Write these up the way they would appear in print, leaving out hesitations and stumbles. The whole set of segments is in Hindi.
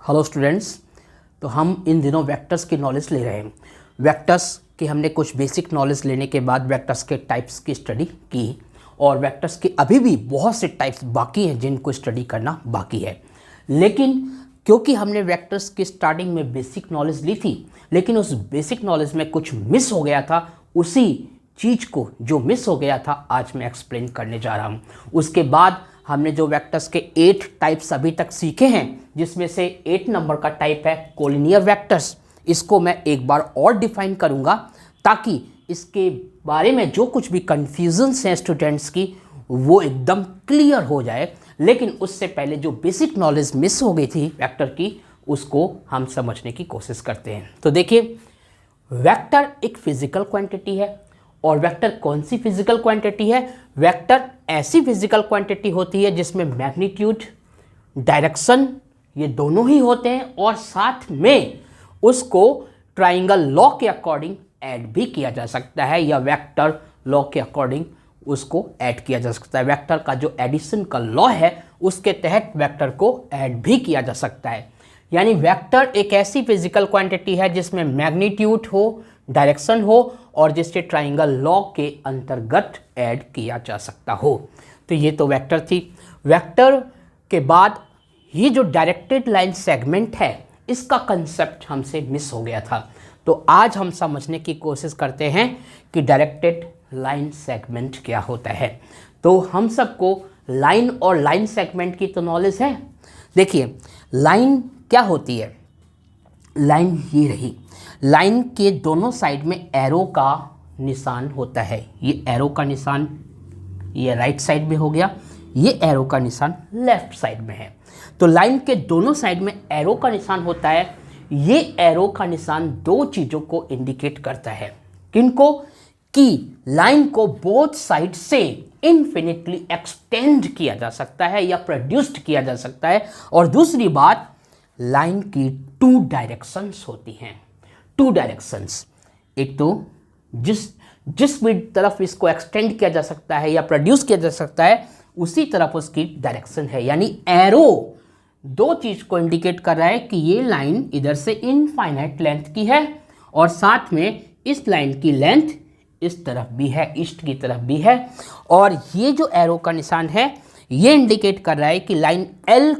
Hello students. तो हम इन दिनों वेक्टर्स की नॉलेज ले रहे हैं। वेक्टर्स की हमने कुछ बेसिक नॉलेज लेने के बाद वेक्टर्स के टाइप्स की स्टडी की और वेक्टर्स के अभी भी बहुत से टाइप्स बाकी हैं जिनको स्टडी करना बाकी है। लेकिन क्योंकि हमने वेक्टर्स की स्टार्टिंग में बेसिक नॉलेज ली थी, लेकिन उस बेसिक नॉलेज में कुछ मिस हो गया था, उसी चीज़ को जो मिस हो गया था आज मैं एक्सप्लेन करने जा रहा हूँ। उसके बाद हमने जो वेक्टर्स के 8 टाइप्स अभी तक सीखे हैं, जिसमें से 8 नंबर का टाइप है कोलिनियर वेक्टर्स। इसको मैं एक बार और डिफाइन करूंगा ताकि इसके बारे में जो कुछ भी कन्फ्यूजन्स हैं स्टूडेंट्स की वो एकदम क्लियर हो जाए। लेकिन उससे पहले जो बेसिक नॉलेज मिस हो गई थी वेक्टर की, उसको हम समझने की कोशिश करते हैं। तो देखिए, वेक्टर एक फिजिकल क्वांटिटी है। और वेक्टर कौन सी फिजिकल क्वांटिटी है? वेक्टर ऐसी फिजिकल क्वांटिटी होती है जिसमें मैग्नीट्यूड, डायरेक्शन ये दोनों ही होते हैं और साथ में उसको ट्राइंगल लॉ के अकॉर्डिंग ऐड भी किया जा सकता है या वेक्टर लॉ के अकॉर्डिंग उसको ऐड किया जा सकता है। वेक्टर का जो एडिशन का लॉ है उसके तहत वेक्टर को ऐड भी किया जा सकता है। यानी वेक्टर एक ऐसी फिजिकल क्वांटिटी है जिसमें मैग्नीट्यूड हो, डायरेक्शन हो और जिससे ट्राइंगल लॉ के अंतर्गत ऐड किया जा सकता हो। तो ये तो वेक्टर थी। वेक्टर के बाद ये जो डायरेक्टेड लाइन सेगमेंट है, इसका कंसेप्ट हमसे मिस हो गया था। तो आज हम समझने की कोशिश करते हैं कि डायरेक्टेड लाइन सेगमेंट क्या होता है। तो हम सबको लाइन और लाइन सेगमेंट की तो नॉलेज है। देखिए, लाइन क्या होती है? लाइन ये रही। लाइन के दोनों साइड में एरो का निशान होता है। ये एरो का निशान ये राइट साइड में हो गया, ये एरो का निशान लेफ्ट साइड में है। तो लाइन के दोनों साइड में एरो का निशान होता है। ये एरो का निशान दो चीज़ों को इंडिकेट करता है। किनको? कि लाइन को बोथ साइड से इन्फिनिटली एक्सटेंड किया जा सकता है या प्रोड्यूस्ड किया जा सकता है। और दूसरी बात, लाइन की 2 डायरेक्शंस होती हैं। 2 डायरेक्शंस, एक तो जिस भी तरफ इसको एक्सटेंड किया जा सकता है या प्रोड्यूस किया जा सकता है उसी तरफ उसकी डायरेक्शन है। यानी एरो दो चीज को इंडिकेट कर रहा है कि ये लाइन इधर से इनफाइनाइट लेंथ की है और साथ में इस लाइन की लेंथ इस तरफ भी है, ईस्ट की तरफ भी है। और ये जो एरो का निशान है ये इंडिकेट कर रहा है कि लाइन एल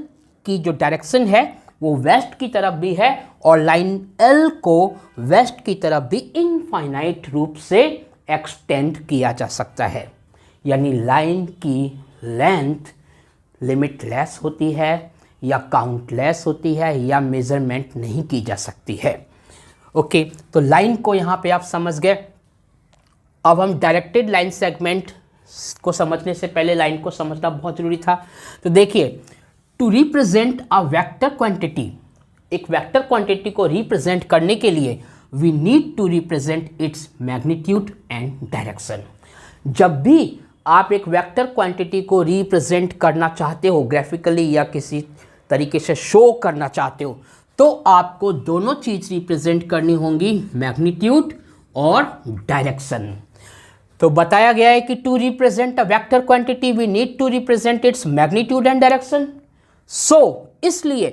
की जो डायरेक्शन है वो वेस्ट की तरफ भी है और लाइन एल को वेस्ट की तरफ भी इनफाइनाइट रूप से एक्सटेंड किया जा सकता है। यानी लाइन की लेंथ लिमिटलेस होती है या काउंटलेस होती है या मेजरमेंट नहीं की जा सकती है। ओके, तो लाइन को यहाँ पे आप समझ गए। अब हम डायरेक्टेड लाइन सेगमेंट को समझने से पहले लाइन को समझना बहुत जरूरी था। तो देखिए, to represent a vector quantity, एक वेक्टर क्वांटिटी को रिप्रेजेंट करने के लिए we need to represent its magnitude and direction. जब भी आप एक वेक्टर क्वांटिटी को रिप्रेजेंट करना चाहते हो ग्राफिकली या किसी तरीके से शो करना चाहते हो, तो आपको दोनों चीज रिप्रेजेंट करनी होंगी, मैग्नीट्यूड और डायरेक्शन। तो बताया गया है कि to represent a vector quantity we need to represent its magnitude and direction. So इसलिए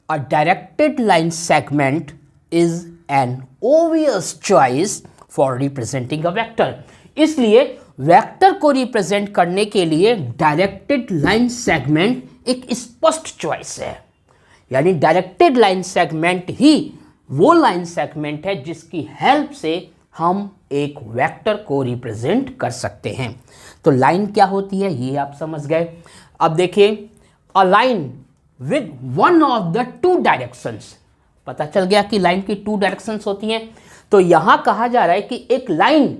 a directed line segment is an obvious choice for representing a vector. इसलिए वेक्टर को रिप्रेजेंट करने के लिए डायरेक्टेड लाइन सेगमेंट एक स्पष्ट चॉइस है। यानी डायरेक्टेड लाइन सेगमेंट ही वो लाइन सेगमेंट है जिसकी हेल्प से हम एक वेक्टर को रिप्रेजेंट कर सकते हैं। तो लाइन क्या होती है ये आप समझ गए। अब देखिए, a line with one of the 2 directions, पता चल गया कि लाइन की 2 डायरेक्शंस होती हैं। तो यहां कहा जा रहा है कि एक लाइन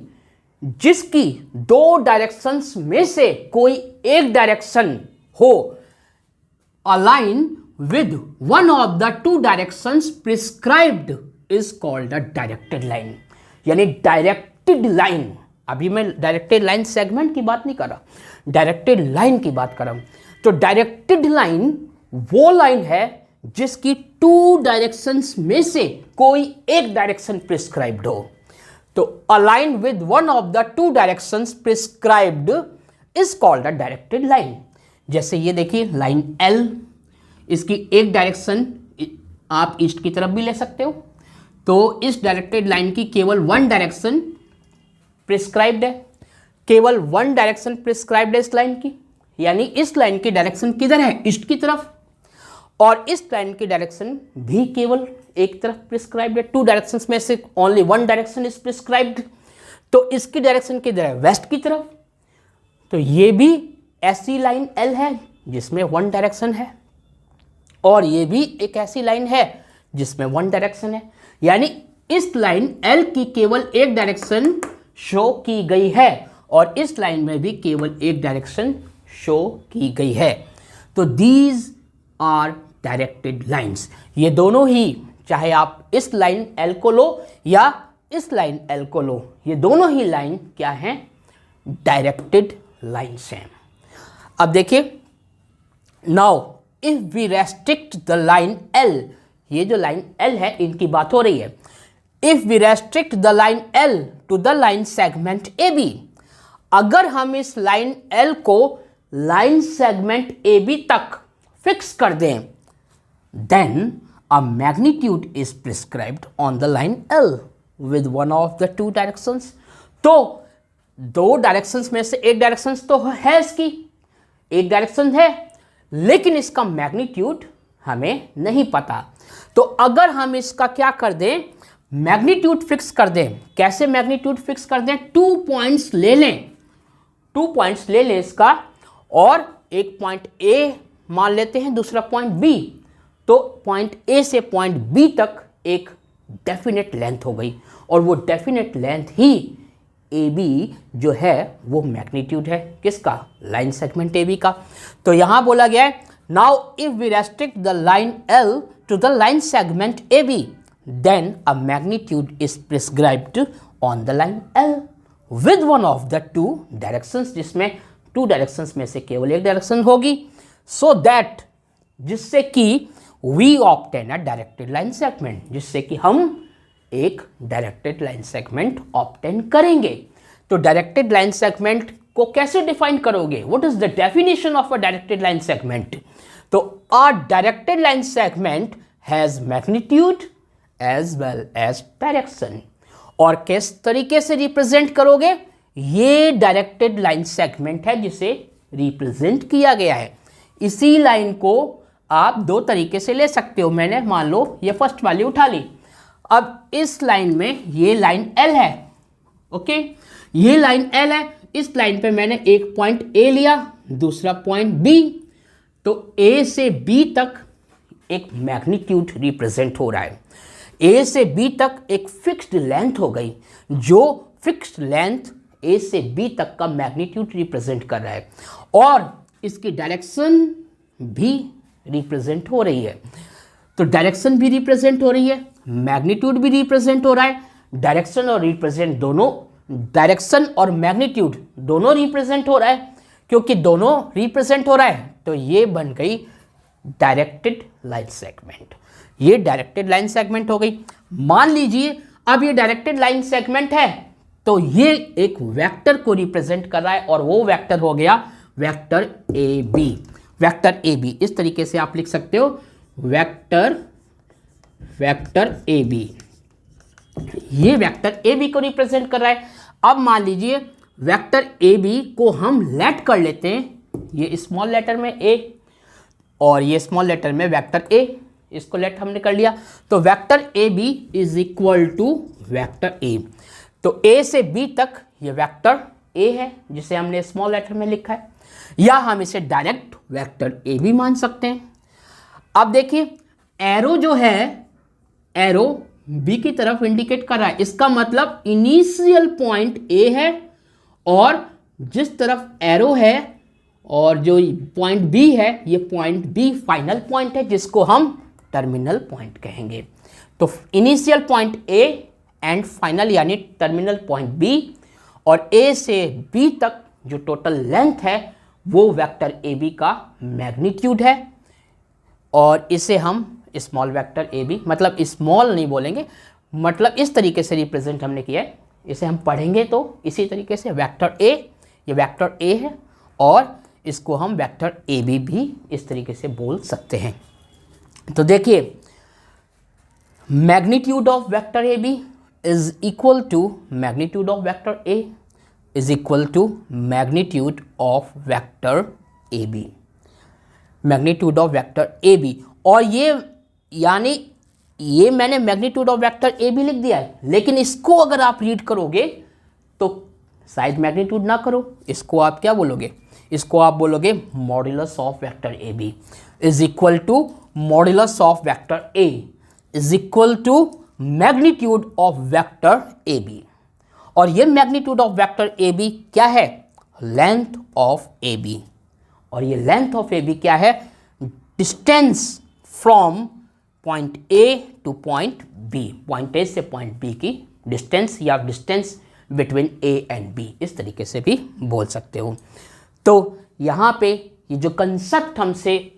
जिसकी 2 डायरेक्शंस में से कोई एक डायरेक्शन हो, a line with one of the 2 directions prescribed is called a directed line। यानी डायरेक्टेड लाइन, अभी मैं डायरेक्टेड लाइन सेगमेंट की बात नहीं कर रहा, डायरेक्टेड लाइन की बात कर रहा हूं। तो डायरेक्टेड लाइन वो लाइन है जिसकी 2 डायरेक्शंस में से कोई एक डायरेक्शन प्रिस्क्राइब्ड हो। तो a line with one of the 2 directions prescribed is called a directed line. जैसे ये देखिए, लाइन एल, इसकी एक डायरेक्शन आप ईस्ट की तरफ भी ले सकते हो। तो इस डायरेक्टेड लाइन की केवल वन डायरेक्शन प्रिस्क्राइब्ड है, केवल वन डायरेक्शन प्रिस्क्राइब्ड है इस लाइन की, यानी इस लाइन की डायरेक्शन किधर है, ईस्ट की तरफ, और इस लाइन की डायरेक्शन भी केवल एक तरफ प्रिस्क्राइब्ड है। टू डायरेक्शंस में से only one direction is prescribed. तो इसकी डायरेक्शन किधर है, वेस्ट की तरफ। तो ये भी ऐसी लाइन एल है जिसमें वन डायरेक्शन है, और ये भी एक ऐसी लाइन है जिसमें वन डायरेक्शन है, यानी इस लाइन एल की केवल एक डायरेक्शन शो की गई है और इस लाइन में भी केवल एक डायरेक्शन शो की गई है। तो दीज आर डायरेक्टेड लाइंस। ये दोनों ही, चाहे आप इस लाइन एल को लो या इस लाइन एल को लो, ये दोनों ही लाइन क्या हैं, डायरेक्टेड लाइंस हैं। अब देखिए, now if we restrict the line L, ये जो लाइन एल है इनकी बात हो रही है, if we restrict the line L to the line segment A B, अगर हम इस लाइन एल को लाइन सेगमेंट ए बी तक फिक्स कर दें, then a magnitude is prescribed on the line L with one of the two directions. तो दो डायरेक्शंस में से एक डायरेक्शन तो है, इसकी एक डायरेक्शन है, लेकिन इसका मैग्नीट्यूड हमें नहीं पता। तो अगर हम इसका क्या कर दें, मैग्नीट्यूड फिक्स कर दें। कैसे मैग्नीट्यूड फिक्स कर दें, 2 पॉइंट्स ले लें, 2 पॉइंट्स ले लें इसका, और एक पॉइंट ए मान लेते हैं, दूसरा पॉइंट बी। तो पॉइंट ए से पॉइंट बी तक एक डेफिनेट लेंथ हो गई, और वो डेफिनेट लेंथ ही ए बी जो है वो मैग्नीट्यूड है किसका, लाइन सेगमेंट ए बी का। तो यहां बोला गया है, now if we restrict the line L to the line segment A B, then a magnitude is prescribed on the line L with one of the two directions, जिसमें टू डायरेक्शंस में से केवल एक डायरेक्शन होगी, सो दैट, जिससे कि we obtain a directed line segment, जिससे कि हम एक डायरेक्टेड लाइन सेगमेंट ऑब्टेन करेंगे। तो डायरेक्टेड लाइन सेगमेंट को कैसे डिफाइन करोगे, what is the definition of a directed line segment. तो a directed line segment has magnitude as well as direction. और किस तरीके से रिप्रेजेंट करोगे, ये डायरेक्टेड लाइन सेगमेंट है जिसे रिप्रेजेंट किया गया है। इसी लाइन को आप दो तरीके से ले सकते हो। मैंने मान लो ये फर्स्ट वाली उठा ली, अब इस लाइन में ये लाइन एल है, ओके, ये लाइन एल है, इस लाइन पे मैंने एक पॉइंट ए लिया, दूसरा पॉइंट बी, तो ए से बी तक एक मैग्नीट्यूड रिप्रेजेंट हो रहा है। ए से बी तक एक फिक्स्ड लेंथ हो गई, जो फिक्स्ड लेंथ ए से बी तक का मैग्नीट्यूड रिप्रेजेंट कर रहा है, और इसकी डायरेक्शन भी रिप्रेजेंट हो रही है। तो डायरेक्शन भी रिप्रेजेंट हो रही है, मैग्नीट्यूड भी रिप्रेजेंट हो रहा है। डायरेक्शन और रिप्रेजेंट दोनों, डायरेक्शन और मैग्नीट्यूड दोनों रिप्रेजेंट हो रहा है। क्योंकि दोनों रिप्रेजेंट हो रहा है तो ये बन गई डायरेक्टेड लाइन सेगमेंट। ये डायरेक्टेड लाइन सेगमेंट हो गई। मान लीजिए अब ये डायरेक्टेड लाइन सेगमेंट है, तो ये एक वेक्टर को रिप्रेजेंट कर रहा है, और वो वेक्टर हो गया vector A B. Vector A B इस तरीके से आप लिख सकते हो, वेक्टर ए बी, ये वेक्टर ए बी को रिप्रेजेंट कर रहा है। अब मान लीजिए वेक्टर ए बी को हम लेट कर लेते हैं, ये स्मॉल लेटर में ए और ये स्मॉल लेटर में वेक्टर ए, इसको लेट हमने कर लिया। तो vector A B is equal to vector A. तो ए से बी तक ये वेक्टर ए है जिसे हमने स्मॉल लेटर में लिखा है, या हम इसे डायरेक्ट वेक्टर ए बी मान सकते हैं। अब देखिए एरो जो है, एरो बी की तरफ इंडिकेट कर रहा है, इसका मतलब इनिशियल पॉइंट ए है, और जिस तरफ एरो है और जो पॉइंट बी है, ये पॉइंट बी फाइनल पॉइंट है जिसको हम टर्मिनल पॉइंट कहेंगे। तो initial point A and final यानी टर्मिनल पॉइंट बी, और ए से बी तक जो टोटल लेंथ है वो वेक्टर ए बी का मैग्नीट्यूड है, और इसे हम स्मॉल वेक्टर ए बी, मतलब स्मॉल नहीं बोलेंगे, मतलब इस तरीके से रिप्रेजेंट हमने किया है, इसे हम पढ़ेंगे तो इसी तरीके से वेक्टर ए, ये वेक्टर ए है, और इसको हम वेक्टर ए बी भी इस तरीके से बोल सकते हैं। तो देखिए magnitude of vector A B is equal to magnitude of vector A is equal to magnitude of vector A B, magnitude of vector A B. और ये यानी ये मैंने magnitude of vector A B लिख दिया है, लेकिन इसको अगर आप रीड करोगे तो शायद मैग्नीट्यूड ना करो, इसको आप क्या बोलोगे, इसको आप बोलोगे modulus of vector A B is equal to modulus of vector A is equal to magnitude of vector A B. और ये magnitude of vector A B क्या है, लेंथ ऑफ ए बी। और ये लेंथ ऑफ ए बी क्या है, distance from point A to point B, point A से पॉइंट बी की डिस्टेंस या distance between A and B, इस तरीके से भी बोल सकते हो। तो यहाँ पे ये जो कंसेप्ट हमसे,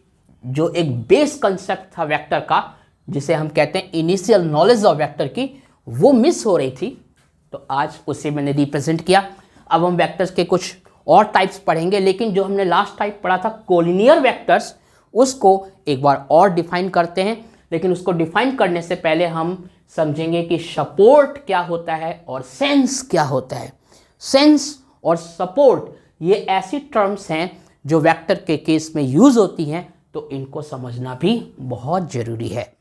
जो एक बेस कंसेप्ट था वेक्टर का, जिसे हम कहते हैं इनिशियल नॉलेज ऑफ वेक्टर की, वो मिस हो रही थी, तो आज उसे मैंने रिप्रेजेंट किया। अब हम वेक्टर्स के कुछ और टाइप्स पढ़ेंगे, लेकिन जो हमने लास्ट टाइप पढ़ा था कोलिनियर वेक्टर्स, उसको एक बार और डिफाइन करते हैं। लेकिन उसको डिफाइन करने से पहले हम समझेंगे कि सपोर्ट क्या होता है और सेंस क्या होता है। सेंस और सपोर्ट ये ऐसी टर्म्स हैं जो वेक्टर के केस में यूज होती हैं, तो इनको समझना भी बहुत ज़रूरी है।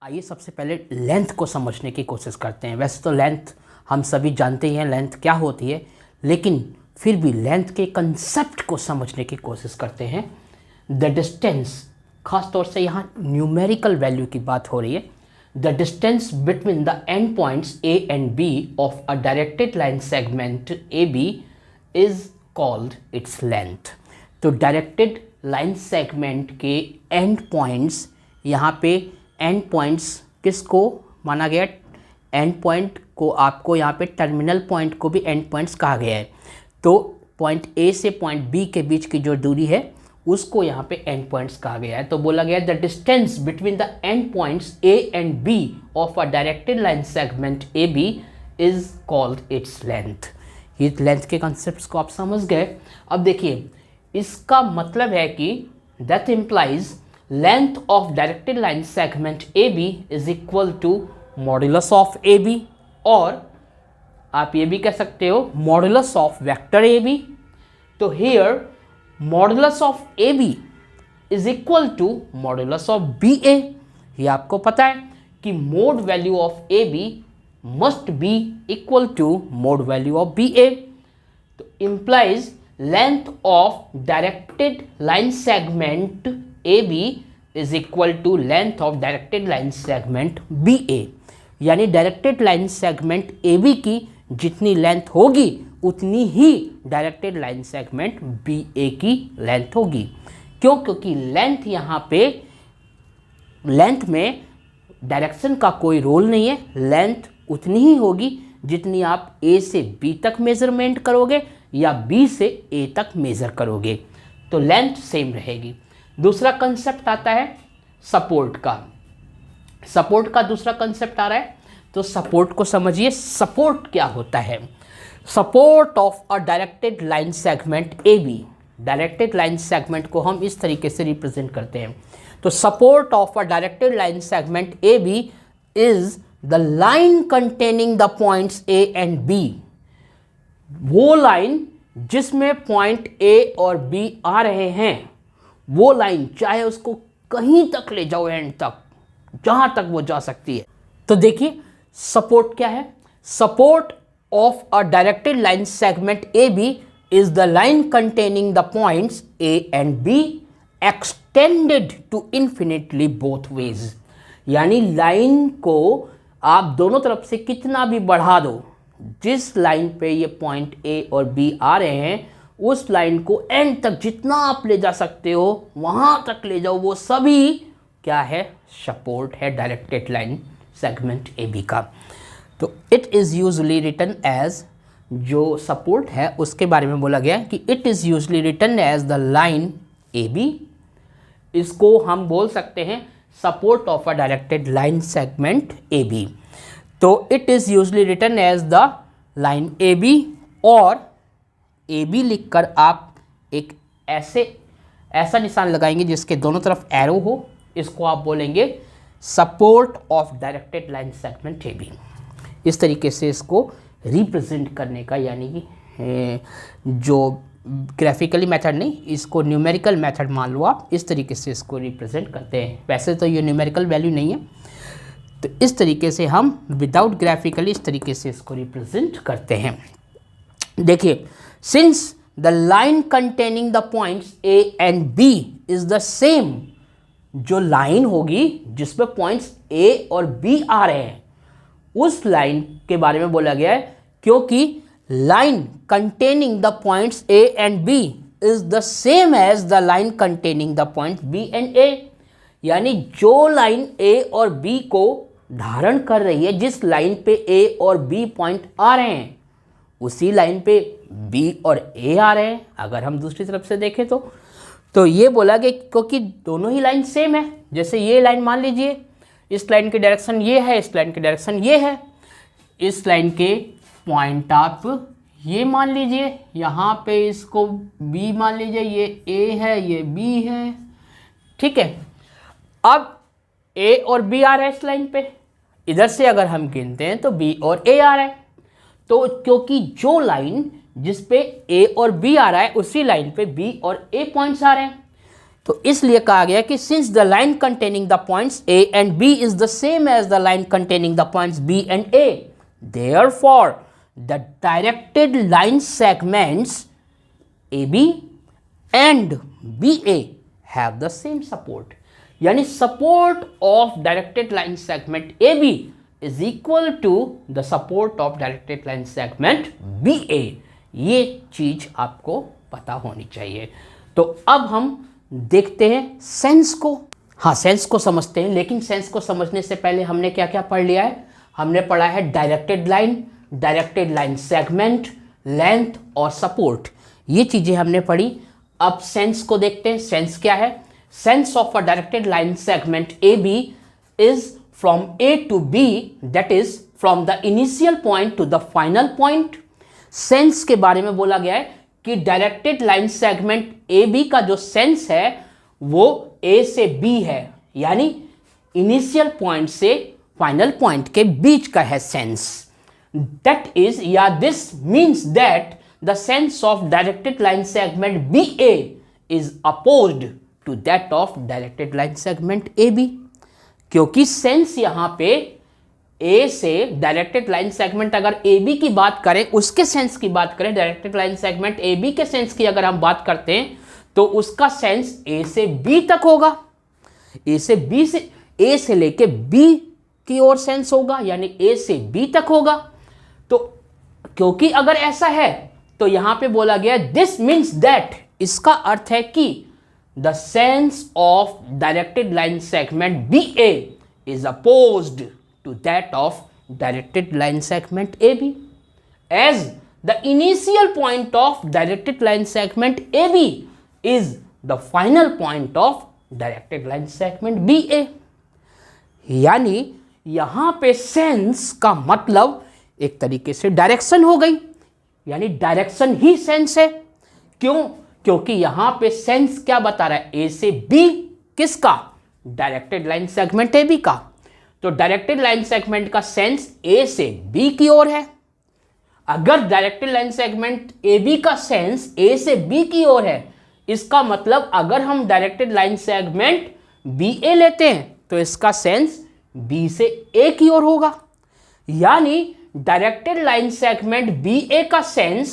आइए सबसे पहले लेंथ को समझने की कोशिश करते हैं। वैसे तो लेंथ हम सभी जानते ही हैं लेंथ क्या होती है, लेकिन फिर भी लेंथ के कंसेप्ट को समझने की कोशिश करते हैं। द डिस्टेंस, खास तौर से यहाँ न्यूमेरिकल वैल्यू की बात हो रही है। The distance between the end points A and B of a directed line segment A B is called its length. तो डायरेक्टेड लाइन सेगमेंट के एंड पॉइंट्स, यहाँ पे एंड पॉइंट्स किसको माना गया, एंड पॉइंट को आपको यहाँ पे टर्मिनल पॉइंट को भी एंड पॉइंट्स कहा गया है। तो पॉइंट ए से पॉइंट बी के बीच की जो दूरी है उसको यहाँ पे एंड पॉइंट्स कहा गया है। तो बोला गया the distance between the end points A and B of a directed line segment A B is called its length. ये लेंथ के कॉन्सेप्ट्स को आप समझ गए। अब देखिए, इसका मतलब है कि that implies length of directed line segment A B is equal to modulus of A B, और आप ये भी कह सकते हो modulus of vector A B. तो here modulus of A B is equal to modulus of B A. ये आपको पता है कि mod value of A B must be equal to mod value of B A. तो implies length of directed line segment A B is equal to length of directed line segment B A. यानी directed line segment A B की जितनी लेंथ होगी उतनी ही directed line segment B A की लेंथ होगी। क्यों? क्योंकि लेंथ यहाँ पे, लेंथ में डायरेक्शन का कोई रोल नहीं है। लेंथ उतनी ही होगी जितनी आप ए से बी तक मेजरमेंट करोगे या बी से ए तक मेजर करोगे, तो लेंथ सेम रहेगी। दूसरा कंसेप्ट आता है सपोर्ट का। सपोर्ट का दूसरा कंसेप्ट आ रहा है, तो सपोर्ट को समझिए। सपोर्ट क्या होता है? Support of a directed line segment A B. Directed line segment को हम इस तरीके से रिप्रेजेंट करते हैं। तो support of a directed line segment A B is the line containing the points A and B. वो लाइन जिसमें पॉइंट ए और बी आ रहे हैं, वो लाइन चाहे उसको कहीं तक ले जाओ, एंड तक, जहां तक वो जा सकती है। तो देखिए सपोर्ट क्या है? Support of a directed line segment A B is the line containing the points A and B extended to infinitely both ways. यानी लाइन को आप दोनों तरफ से कितना भी बढ़ा दो, जिस लाइन पे ये पॉइंट ए और बी आ रहे हैं उस लाइन को एंड तक जितना आप ले जा सकते हो वहां तक ले जाओ। वो सभी क्या है? सपोर्ट है directed line segment A B का। तो it is usually written as, जो सपोर्ट है उसके बारे में बोला गया कि it is usually written as the line A B. इसको हम बोल सकते हैं support of a directed line segment A B. तो it is usually written as the line A B, और ए बी लिखकर आप एक ऐसा निशान लगाएंगे जिसके दोनों तरफ एरो हो। इसको आप बोलेंगे support of directed line segment A B. इस तरीके से इसको रिप्रेजेंट करने का, यानी कि जो ग्राफिकली मेथड नहीं, इसको न्यूमेरिकल मेथड मान लो आप, इस तरीके से इसको रिप्रेजेंट करते हैं। वैसे तो ये न्यूमेरिकल वैल्यू नहीं है, तो इस तरीके से हम विदाउट ग्राफिकली इस तरीके से इसको रिप्रेजेंट करते हैं। देखिए, since the line containing the points A and B is the same, जो लाइन होगी जिसमें पॉइंट्स ए और बी आ रहे हैं, उस लाइन के बारे में बोला गया है, क्योंकि line containing the points A and B is the same as the line containing the points B and A. यानी जो लाइन ए और बी को धारण कर रही है, जिस लाइन पे ए और बी पॉइंट आ रहे हैं, उसी लाइन पे बी और ए आ रहे हैं। अगर हम दूसरी तरफ से देखें तो ये बोला गया क्योंकि दोनों ही लाइन सेम है। जैसे ये लाइन मान लीजिए, इस लाइन की डायरेक्शन ये है, इस लाइन की डायरेक्शन ये है, इस लाइन के पॉइंट आप ये मान लीजिए, यहाँ पे इसको बी मान लीजिए, ये ए है, ये बी है, ठीक है। अब ए और बी आ रहे हैं इस लाइन पे, इधर से अगर हम गिनते हैं तो बी और ए आ रहा है। तो क्योंकि जो लाइन जिस पे ए और बी आ रहा है, उसी लाइन पे बी और ए पॉइंट्स आ रहे हैं, तो इसलिए कहा गया कि since the line containing the points A and B is the same as the line containing the points B and A, therefore the directed line segments AB and BA have the same support। यानी support of directed line segment AB is equal to the support of directed line segment BA। ये चीज आपको पता होनी चाहिए। तो अब हम देखते हैं सेंस को। हाँ, सेंस को समझते हैं, लेकिन सेंस को समझने से पहले हमने क्या क्या पढ़ लिया है? हमने पढ़ा है डायरेक्टेड लाइन सेगमेंट, लेंथ और सपोर्ट, ये चीजें हमने पढ़ी। अब सेंस को देखते हैं। सेंस क्या है? Sense of a directed line segment A B is from A to B, that is from the initial point to the final point. Sense के बारे में बोला गया है कि directed line segment A B का जो सेंस है वो ए से बी है, यानी इनिशियल पॉइंट से फाइनल पॉइंट के बीच का है sense. That is, this means that the sense of directed line segment BA is opposed to that of directed line segment AB। क्योंकि सेंस यहां पे A से डायरेक्टेड लाइन सेगमेंट, अगर AB की बात करें, उसके सेंस की बात करें, डायरेक्टेड लाइन सेगमेंट AB के सेंस की अगर हम बात करते हैं, तो उसका सेंस A से B तक होगा। A से लेके B की ओर सेंस होगा, यानी A से B तक होगा। तो क्योंकि अगर ऐसा है तो यहां पे बोला गया दिस मीन्स दैट, इसका अर्थ है कि the sense of directed line segment B A is opposed to that of directed line segment A B, as the initial point of directed line segment A B is the final point of directed line segment B A. यानी यहां पे सेंस का मतलब एक तरीके से डायरेक्शन हो गई, यानी डायरेक्शन ही सेंस है। क्यों? क्योंकि यहां पे सेंस क्या बता रहा है? ए से बी, किसका? Directed line segment A B का। तो डायरेक्टेड लाइन सेगमेंट का सेंस ए से बी की ओर है। अगर directed line segment A B का सेंस ए से बी की ओर है, इसका मतलब अगर हम directed line segment B A लेते हैं तो इसका सेंस बी से ए की ओर होगा। यानी directed line segment B A का सेंस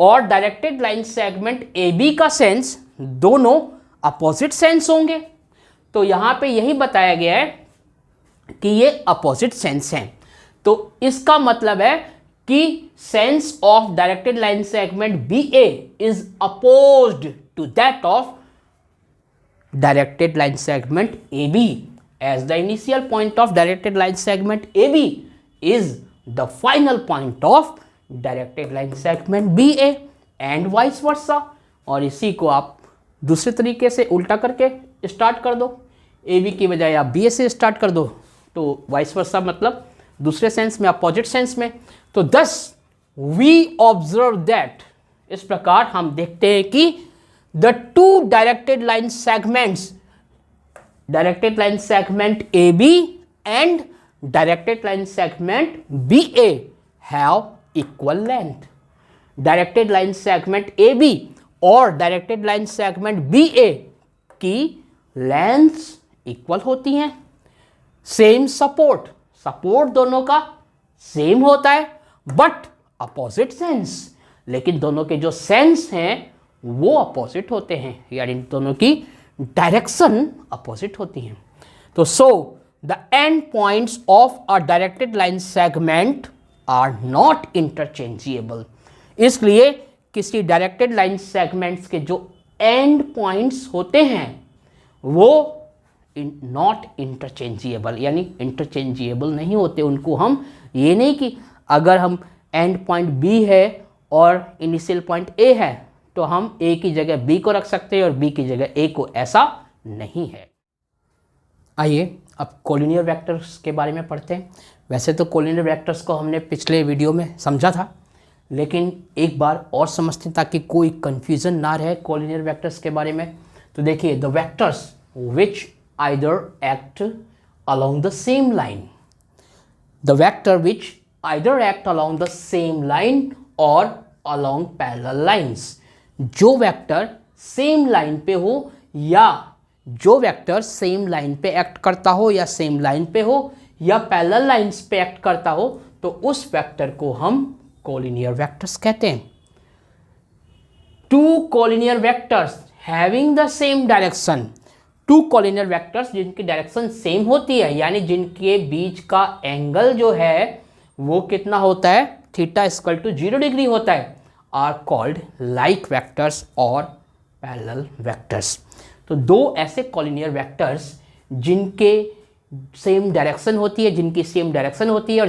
और directed line segment A B का सेंस दोनों अपोजिट सेंस होंगे। तो यहां पे यही बताया गया है कि ये अपोजिट सेंस हैं। तो इसका मतलब है कि sense of directed line segment B A is opposed to that of directed line segment A B, as the initial point of directed line segment A B is the final point of directed line segment BA and vice versa। और इसी को आप दूसरे तरीके से उल्टा करके स्टार्ट कर दो, AB की बजाय आप BA से स्टार्ट कर दो, तो vice versa मतलब दूसरे सेंस में, अपोजिट सेंस में। तो thus we observe that, इस प्रकार हम देखते हैं कि the two directed line segments directed line segment AB and directed line segment BA have equal length. Directed line segment AB और डायरेक्टेड लाइन सेगमेंट BA की लेंथ्स इक्वल होती हैं. सेम सपोर्ट, सपोर्ट दोनों का सेम होता है बट अपोजिट सेंस, लेकिन दोनों के जो सेंस हैं वो अपोजिट होते हैं, यानी दोनों की डायरेक्शन अपोजिट होती हैं. तो the end points of a directed line segment are not interchangeable. इसलिए किसी डायरेक्टेड लाइन सेगमेंट्स के जो एंड पॉइंट्स होते हैं वो नॉट इंटरचेंजेबल, यानी इंटरचेंजेबल नहीं होते. उनको हम ये नहीं कि अगर हम एंड पॉइंट B है और इनिशियल पॉइंट A है तो हम A की जगह B को रख सकते हैं और B की जगह A को, ऐसा नहीं है. आइए अब कोलिनियर वेक्टर्स के बारे में पढ़ते हैं. वैसे तो कोलिनियर वेक्टर्स को हमने पिछले वीडियो में समझा था, लेकिन एक बार और समझते हैं ताकि कोई कन्फ्यूज़न ना रहे कोलिनियर वेक्टर्स के बारे में. तो देखिए, the vectors which either act along the same line, the vector which either act along the same line और अलोंग पैरेलल लाइंस. जो वेक्टर सेम लाइन पे हो या जो वेक्टर सेम लाइन पे एक्ट करता हो या सेम लाइन पे हो या पैरेलल लाइंस पे एक्ट करता हो तो उस वेक्टर को हम कोलिनियर वेक्टर्स कहते हैं. Two collinear vectors having the same direction, two collinear vectors जिनकी डायरेक्शन सेम होती है, यानी जिनके बीच का एंगल जो है वो कितना होता है, थीटा इक्वल टू 0 डिग्री होता है, आर कॉल्ड लाइक वेक्टर्स और पैरेलल वेक्टर्स. तो दो ऐसे कोलिनियर वेक्टर्स जिनके सेम डायरेक्शन होती है, जिनकी सेम डायरेक्शन होती है और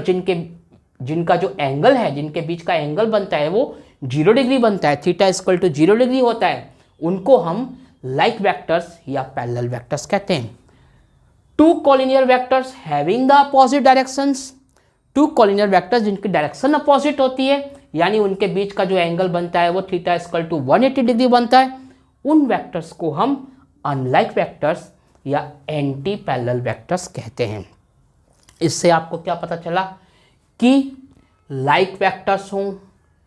जिनका जो एंगल है, जिनके बीच का एंगल बनता है वो 0 डिग्री बनता है, थीटा इक्वल टू 0 डिग्री होता है, उनको हम लाइक वेक्टर्स या पैरेलल वेक्टर्स कहते हैं. Two collinear vectors having the opposite directions, two collinear vectors जिनकी डायरेक्शन अपोजिट होती है, यानी उनके बीच का जो एंगल बनता है वो थीटा इक्वल टू 180 डिग्री बनता है, उन वेक्टर्स को हम अनलाइक वेक्टर्स या एंटी पैरेलल वेक्टर्स कहते हैं. इससे आपको क्या पता चला कि लाइक वेक्टर्स हों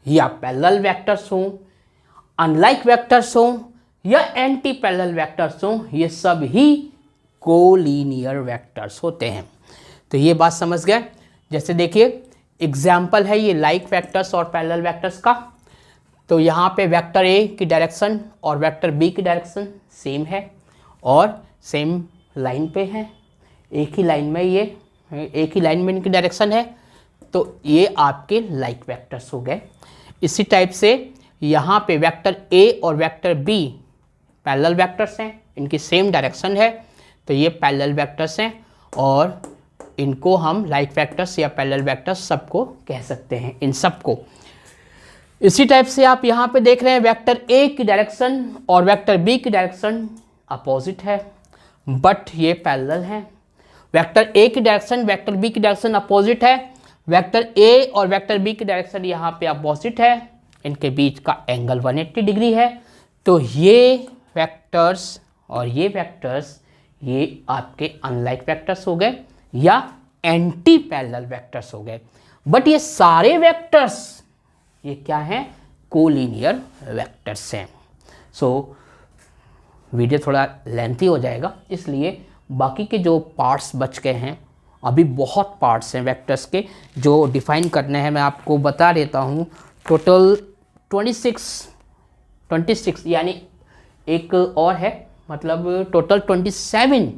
या पैरेलल वेक्टर्स हों, अनलाइक वेक्टर्स हों या एंटी पैरेलल वेक्टर्स हों, ये सब ही कोलिनियर वेक्टर्स होते हैं. तो ये बात समझ गए. जैसे देखिए एग्जाम्पल है ये लाइक वेक्टर्स और पैरेलल वेक्टर्स का. तो यहाँ पे वेक्टर A की डायरेक्शन और वेक्टर B की डायरेक्शन सेम है और सेम लाइन पे है, एक ही लाइन में इनकी डायरेक्शन है, तो ये आपके लाइक वेक्टर्स हो गए. इसी टाइप से यहाँ पे वेक्टर A और वेक्टर B पैरेलल वेक्टर्स हैं, इनकी सेम डायरेक्शन है, तो ये पैरेलल वेक्टर्स हैं और इनको हम लाइक वेक्टर्स या पैरेलल वेक्टर्स सबको कह सकते हैं, इन सबको. इसी टाइप से आप यहाँ पे देख रहे हैं वेक्टर A की डायरेक्शन और वेक्टर B की डायरेक्शन अपोजिट है बट ये पैरेलल हैं. वेक्टर A की डायरेक्शन वेक्टर B की डायरेक्शन अपोजिट है, वेक्टर A और वेक्टर B की डायरेक्शन यहाँ पे अपोजिट है, इनके बीच का एंगल 180 डिग्री है. तो ये वेक्टर्स और ये वेक्टर्स ये आपके अनलाइक वेक्टर्स हो गए या एंटी पैरेलल वेक्टर्स हो गए. बट ये सारे वेक्टर्स ये क्या हैं, कोलिनियर वेक्टर्स हैं. सो वीडियो थोड़ा लेंथी हो जाएगा, इसलिए बाकी के जो पार्ट्स बच गए हैं, अभी बहुत पार्ट्स हैं वेक्टर्स के जो डिफाइन करने हैं, मैं आपको बता देता हूँ. टोटल 26 यानी एक और है, मतलब टोटल 27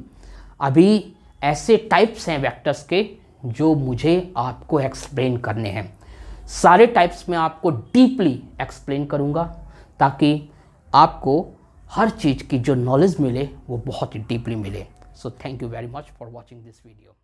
अभी ऐसे टाइप्स हैं वेक्टर्स के जो मुझे आपको एक्सप्लेन करने हैं. सारे टाइप्स में आपको डीपली एक्सप्लेन करूँगा ताकि आपको हर चीज़ की जो नॉलेज मिले वो बहुत ही डीपली मिले. So thank you very much for watching this video.